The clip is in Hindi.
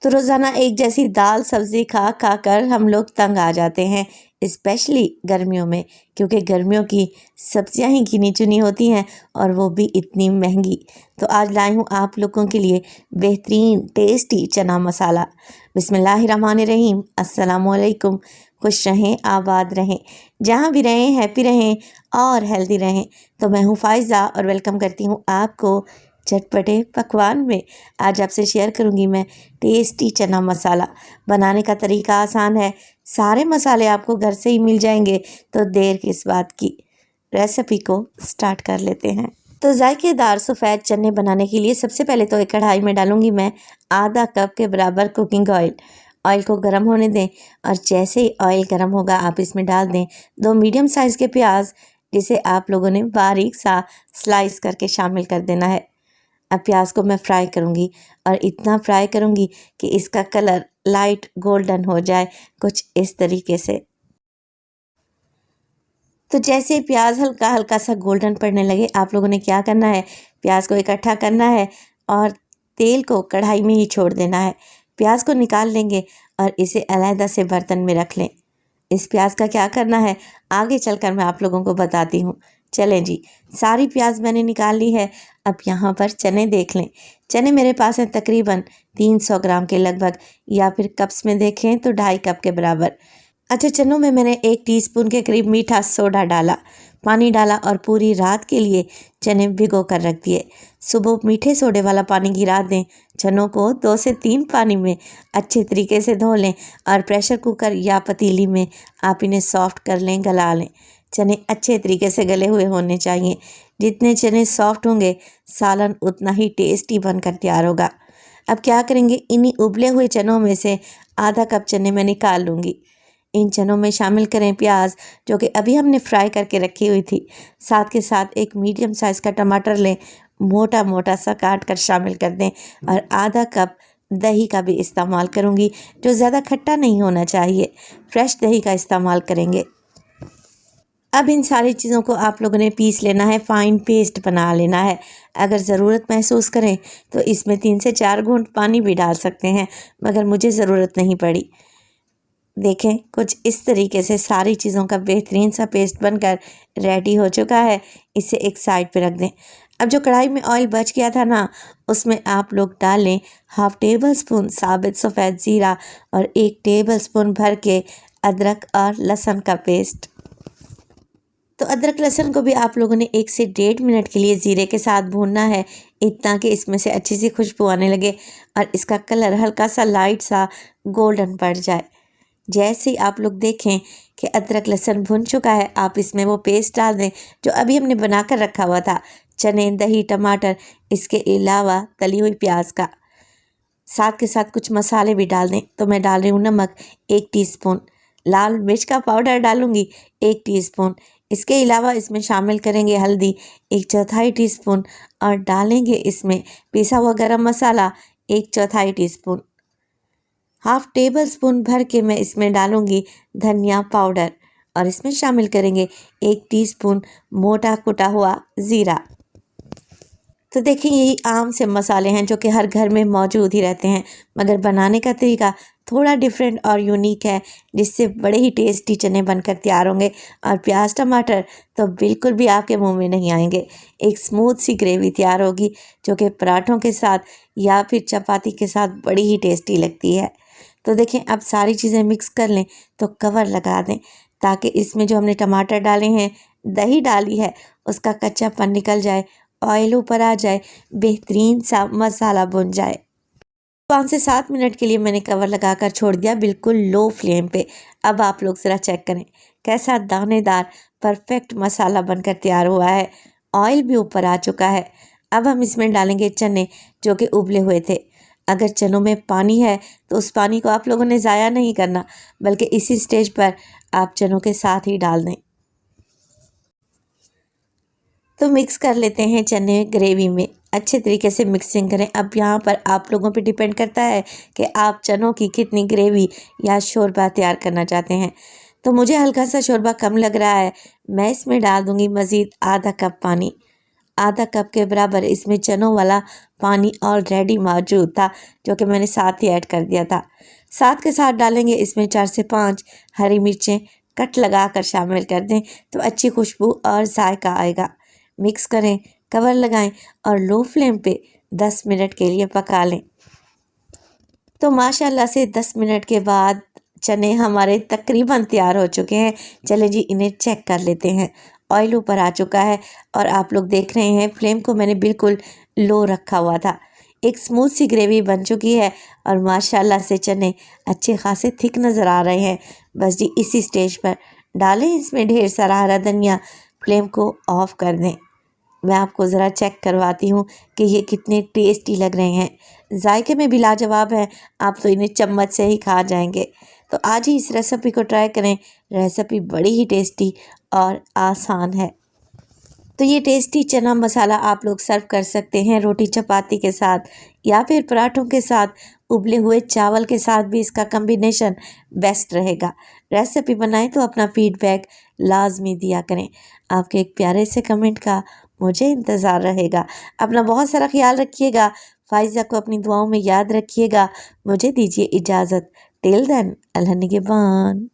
तो रोज़ाना एक जैसी दाल सब्ज़ी खा खा कर हम लोग तंग आ जाते हैं, स्पेशली गर्मियों में, क्योंकि गर्मियों की सब्जियां ही गिनी चुनी होती हैं और वो भी इतनी महंगी। तो आज लाई हूँ आप लोगों के लिए बेहतरीन टेस्टी चना मसाला। बिस्मिल्लाहिर्रहमानिर्रहीम, अस्सलामुअलैकुम। खुश रहें, आबाद रहें, जहाँ भी रहें हैप्पी रहें और हेल्दी रहें। तो मैं हूँ फ़ाइज़ा और वेलकम करती हूँ आपको चटपटे पकवान में। आज आपसे शेयर करूंगी मैं टेस्टी चना मसाला। बनाने का तरीका आसान है, सारे मसाले आपको घर से ही मिल जाएंगे, तो देर किस बात की, रेसिपी को स्टार्ट कर लेते हैं। तो जायकेदार सफ़ेद चने बनाने के लिए सबसे पहले तो एक कढ़ाई में डालूंगी मैं आधा कप के बराबर कुकिंग ऑयल। ऑयल को गर्म होने दें और जैसे ही ऑयल गर्म होगा आप इसमें डाल दें 2 मीडियम साइज़ के प्याज, जिसे आप लोगों ने बारीक सा स्लाइस करके शामिल कर देना है। अब प्याज को मैं फ्राई करूँगी और इतना फ्राई करूँगी कि इसका कलर लाइट गोल्डन हो जाए, कुछ इस तरीके से। तो जैसे प्याज हल्का हल्का सा गोल्डन पड़ने लगे, आप लोगों ने क्या करना है, प्याज को इकट्ठा करना है और तेल को कढ़ाई में ही छोड़ देना है। प्याज को निकाल लेंगे और इसे अलहदा से बर्तन में रख लें। इस प्याज का क्या करना है आगे चलकर मैं आप लोगों को बताती हूँ। चलें जी, सारी प्याज मैंने निकाल ली है। अब यहाँ पर चने देख लें। चने मेरे पास हैं तकरीबन 300 ग्राम के लगभग, या फिर कप्स में देखें तो 2.5 कप के बराबर। अच्छा, चनों में मैंने 1 टीस्पून के करीब मीठा सोडा डाला, पानी डाला और पूरी रात के लिए चने भिगो कर रख दिए। सुबह मीठे सोडे वाला पानी गिरा दें। चनों को 2 से 3 पानी में अच्छे तरीके से धो लें और प्रेशर कुकर या पतीली में आप इन्हें सॉफ्ट कर लें, गला लें। चने अच्छे तरीके से गले हुए होने चाहिए। जितने चने सॉफ्ट होंगे सालन उतना ही टेस्टी बनकर तैयार होगा। अब क्या करेंगे, इन्हीं उबले हुए चनों में से आधा कप चने मैं निकाल लूँगी। इन चनों में शामिल करें प्याज, जो कि अभी हमने फ्राई करके रखी हुई थी। साथ के साथ एक मीडियम साइज़ का टमाटर लें, मोटा मोटा सा काट कर शामिल कर दें और आधा कप दही का भी इस्तेमाल करूँगी, जो ज़्यादा खट्टा नहीं होना चाहिए, फ्रेश दही का इस्तेमाल करेंगे। अब इन सारी चीज़ों को आप लोगों ने पीस लेना है, फ़ाइन पेस्ट बना लेना है। अगर ज़रूरत महसूस करें तो इसमें 3 से 4 घूंट पानी भी डाल सकते हैं, मगर मुझे ज़रूरत नहीं पड़ी। देखें, कुछ इस तरीके से सारी चीज़ों का बेहतरीन सा पेस्ट बनकर रेडी हो चुका है। इसे एक साइड पे रख दें। अब जो कढ़ाई में ऑयल बच गया था ना, उसमें आप लोग डालें 1/2 टेबल स्पून साबित सफ़ेद ज़ीरा और 1 टेबल स्पून भर के अदरक और लहसुन का पेस्ट। तो अदरक लहसुन को भी आप लोगों ने 1 से 1.5 मिनट के लिए ज़ीरे के साथ भूनना है, इतना कि इसमें से अच्छी सी खुशबू आने लगे और इसका कलर हल्का सा लाइट सा गोल्डन पड़ जाए। जैसे ही आप लोग देखें कि अदरक लहसुन भुन चुका है, आप इसमें वो पेस्ट डाल दें जो अभी हमने बना कर रखा हुआ था, चने, दही, टमाटर, इसके अलावा तली हुई प्याज का। साथ के साथ कुछ मसाले भी डाल दें। तो मैं डाल रही हूँ नमक 1 टीस्पून, लाल मिर्च का पाउडर डालूँगी 1 टीस्पून, इसके अलावा इसमें शामिल करेंगे हल्दी 1/4 टीस्पून और डालेंगे इसमें पिसा हुआ गरम मसाला 1/4 टीस्पून। 1/2 टेबल स्पून भर के मैं इसमें डालूंगी धनिया पाउडर और इसमें शामिल करेंगे 1 टीस्पून मोटा कुटा हुआ ज़ीरा। तो देखिए, यही आम से मसाले हैं जो कि हर घर में मौजूद ही रहते हैं, मगर बनाने का तरीका थोड़ा डिफरेंट और यूनिक है, जिससे बड़े ही टेस्टी चने बनकर तैयार होंगे और प्याज टमाटर तो बिल्कुल भी आपके मुंह में नहीं आएंगे। एक स्मूथ सी ग्रेवी तैयार होगी जो कि पराठों के साथ या फिर चपाती के साथ बड़ी ही टेस्टी लगती है। तो देखें, अब सारी चीज़ें मिक्स कर लें तो कवर लगा दें, ताकि इसमें जो हमने टमाटर डाले हैं, दही डाली है, उसका कच्चापन निकल जाए, ऑयल ऊपर आ जाए, बेहतरीन सा मसाला भुन जाए। 5 से 7 मिनट के लिए मैंने कवर लगाकर छोड़ दिया, बिल्कुल लो फ्लेम पे। अब आप लोग ज़रा चेक करें कैसा दानेदार परफेक्ट मसाला बनकर तैयार हुआ है, ऑयल भी ऊपर आ चुका है। अब हम इसमें डालेंगे चने जो कि उबले हुए थे। अगर चनों में पानी है तो उस पानी को आप लोगों ने ज़ाया नहीं करना, बल्कि इसी स्टेज पर आप चनों के साथ ही डाल दें। तो मिक्स कर लेते हैं चने ग्रेवी में, अच्छे तरीके से मिक्सिंग करें। अब यहाँ पर आप लोगों पे डिपेंड करता है कि आप चनों की कितनी ग्रेवी या शोरबा तैयार करना चाहते हैं। तो मुझे हल्का सा शोरबा कम लग रहा है, मैं इसमें डाल दूँगी मज़ीद आधा कप पानी आधा कप के बराबर इसमें चनों वाला पानी ऑलरेडी मौजूद था, जो कि मैंने साथ ही ऐड कर दिया था। साथ के साथ डालेंगे इसमें 4 से 5 हरी मिर्चें कट लगा कर शामिल कर दें तो अच्छी खुशबू और जायका आएगा। मिक्स करें, कवर लगाएं और लो फ्लेम पे 10 मिनट के लिए पका लें। तो माशाल्लाह से 10 मिनट के बाद चने हमारे तकरीबन तैयार हो चुके हैं। चलें जी, इन्हें चेक कर लेते हैं। ऑयल ऊपर आ चुका है और आप लोग देख रहे हैं फ्लेम को मैंने बिल्कुल लो रखा हुआ था। एक स्मूथ सी ग्रेवी बन चुकी है और माशाल्लाह से चने अच्छे खासे थिक नज़र आ रहे हैं। बस जी इसी स्टेज पर डालें इसमें ढेर सारा हरा धनिया, फ्लेम को ऑफ कर दें। मैं आपको ज़रा चेक करवाती हूँ कि ये कितने टेस्टी लग रहे हैं। जायके में भी लाजवाब है, आप तो इन्हें चम्मच से ही खा जाएंगे। तो आज ही इस रेसिपी को ट्राई करें। रेसिपी बड़ी ही टेस्टी और आसान है। तो ये टेस्टी चना मसाला आप लोग सर्व कर सकते हैं रोटी चपाती के साथ या फिर पराठों के साथ। उबले हुए चावल के साथ भी इसका कम्बिनेशन बेस्ट रहेगा। रेसिपी बनाएं तो अपना फीडबैक लाजमी दिया करें। आपके एक प्यारे से कमेंट का मुझे इंतज़ार रहेगा। अपना बहुत सारा ख्याल रखिएगा। फ़ाइज़ा को अपनी दुआओं में याद रखिएगा। मुझे दीजिए इजाज़त। टिल देन, अल्लाह निगहबान।